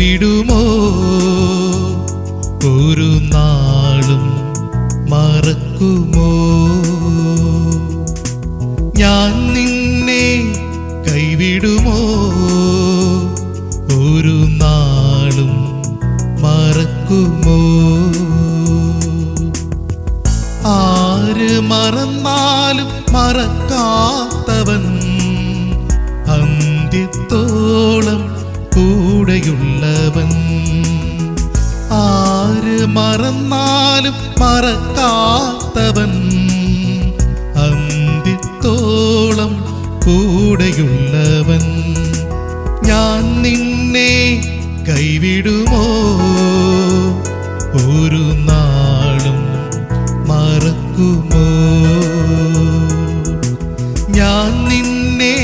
കൈവിടുമോ? ഒരു നാളും മറക്കുമോ? ഞാൻ നിന്നെ കൈവിടുമോ? ഒരു നാളും മറക്കുമോ? ആര് മറന്നാലും മറക്കാത്തവൻ, അന്ത്യത്തോളം കൂടെയുള്ളവൻ. ആര് മറന്നാലും മറക്കാത്തവൻ, അന്ത്യത്തോളം കൂടെയുള്ളവൻ. ഞാൻ നിന്നെ കൈവിടുമോ? ഒരു നാളും മറക്കുമോ? ഞാൻ നിന്നെ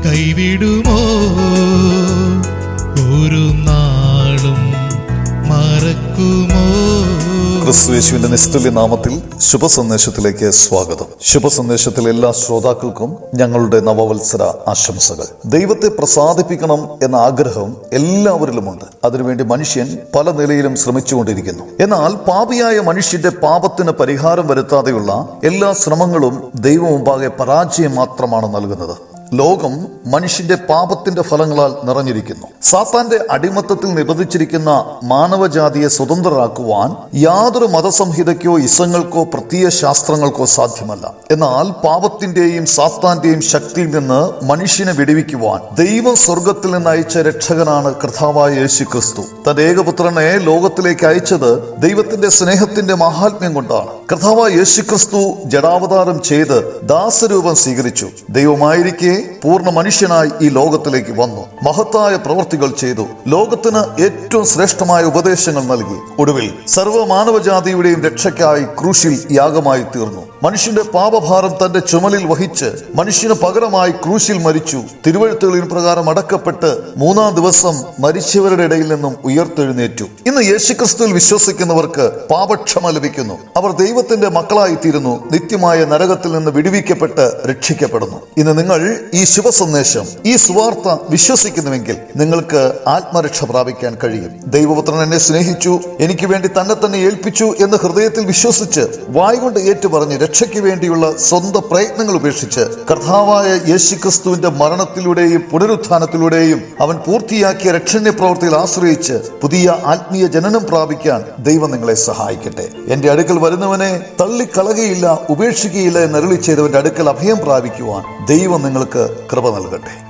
കൈവിടുമോ? ഒരു നാളും മറക്കുമോ? ക്രിസ്തുയേശുവിന്റെ നിസ്തുല്യ നാമത്തിൽ ശുഭസന്ദേശത്തിലേക്ക് സ്വാഗതം. ശുഭസന്ദേശത്തിലെ എല്ലാ ശ്രോതാക്കൾക്കും ഞങ്ങളുടെ നവവത്സര ആശംസകൾ. ദൈവത്തെ പ്രസാദിപ്പിക്കണം എന്ന ആഗ്രഹം എല്ലാവരിലുമുണ്ട്. അതിനുവേണ്ടി മനുഷ്യൻ പല നിലയിലും ശ്രമിച്ചുകൊണ്ടിരിക്കുന്നു. എന്നാൽ പാപിയായ മനുഷ്യന്റെ പാപത്തിന് പരിഹാരം വരുത്താതെയുള്ള എല്ലാ ശ്രമങ്ങളും ദൈവം മുമ്പാകെ പരാജയം മാത്രമാണ് നൽകുന്നത്. ലോകം മനുഷ്യന്റെ പാപത്തിന്റെ ഫലങ്ങളാൽ നിറഞ്ഞിരിക്കുന്നു. സാത്താന്റെ അടിമത്തത്തിൽ നിബന്ധിച്ചിരിക്കുന്ന മാനവജാതിയെ സ്വതന്ത്രരാക്കുവാൻ യാതൊരു മതസംഹിതയ്ക്കോ ഇസങ്ങൾക്കോ പ്രത്യയ ശാസ്ത്രങ്ങൾക്കോ സാധ്യമല്ല. എന്നാൽ പാപത്തിന്റെയും സാത്താന്റെയും ശക്തിയിൽ നിന്ന് മനുഷ്യനെ വിടുവിക്കുവാൻ ദൈവം സ്വർഗത്തിൽ നിന്ന് അയച്ച രക്ഷകനാണ് കർത്താവായ യേശു ക്രിസ്തു. തന്റെ ഏകപുത്രനെ ലോകത്തിലേക്ക് അയച്ചത് ദൈവത്തിന്റെ സ്നേഹത്തിന്റെ മഹാത്മ്യം കൊണ്ടാണ്. കർത്താവായ യേശു ക്രിസ്തു ജഡാവതാരം ചെയ്ത് ദാസരൂപം സ്വീകരിച്ചു. ദൈവമായിരിക്കെ പൂർണ്ണ മനുഷ്യനായി ഈ ലോകത്തിലേക്ക് വന്നു. മഹത്തായ പ്രവൃത്തികൾ ചെയ്തു. ലോകത്തിന് ഏറ്റവും ശ്രേഷ്ഠമായ ഉപദേശങ്ങൾ നൽകി. ഒടുവിൽ സർവ്വ മാനവജാതിയുടെയും രക്ഷയ്ക്കായി ക്രൂശിൽ യാഗമായി തീർന്നു. മനുഷ്യന്റെ പാപഭാരം തന്റെ ചുമലിൽ വഹിച്ച് മനുഷ്യന് പകരമായി ക്രൂശിൽ മരിച്ചു. തിരുവെഴുത്തുകളിൻ പ്രകാരം അടക്കപ്പെട്ട് മൂന്നാം ദിവസം മരിച്ചവരുടെ ഇടയിൽ നിന്നും ഉയർത്തെഴുന്നേറ്റു. ഇന്ന് യേശുക്രിസ്തുവിൽ വിശ്വസിക്കുന്നവർക്ക് പാപക്ഷമ ലഭിക്കുന്നു. അവർ ദൈവത്തിന്റെ മക്കളായിത്തീരുന്നു. നിത്യമായ നരകത്തിൽ നിന്ന് വിടുവിക്കപ്പെട്ട് രക്ഷിക്കപ്പെടുന്നു. ഇന്ന് നിങ്ങൾ ഈ ശുഭസന്ദേശം, ഈ സുവാർത്ത വിശ്വസിക്കുന്നുവെങ്കിൽ നിങ്ങൾക്ക് ആത്മരക്ഷ പ്രാപിക്കാൻ കഴിയും. ദൈവപുത്രൻ എന്നെ സ്നേഹിച്ചു, എനിക്ക് വേണ്ടി തന്നെ തന്നെ ഏൽപ്പിച്ചു എന്ന് ഹൃദയത്തിൽ വിശ്വസിച്ച് വായ്കൊണ്ട് ഏറ്റുപറഞ്ഞ് രക്ഷയ്ക്ക് വേണ്ടിയുള്ള സ്വന്തം പ്രയത്നങ്ങൾ ഉപേക്ഷിച്ച് കർത്താവായ യേശുക്രിസ്തുവിന്റെ മരണത്തിലൂടെയും പുനരുത്ഥാനത്തിലൂടെയും അവൻ പൂർത്തിയാക്കിയ രക്ഷണ്യ പ്രവൃത്തിയിൽ ആശ്രയിച്ച് പുതിയ ആത്മീയ ജനനം പ്രാപിക്കാൻ ദൈവം നിങ്ങളെ സഹായിക്കട്ടെ. എന്റെ അടുക്കൽ വരുന്നവനെ തള്ളിക്കളകയില്ല, ഉപേക്ഷിക്കുകയില്ല എന്നരുളി ചെയ്തവന്റെ അടുക്കൽ അഭയം പ്രാപിക്കുവാൻ ദൈവം നിങ്ങൾക്ക് കൃപ നൽകട്ടെ.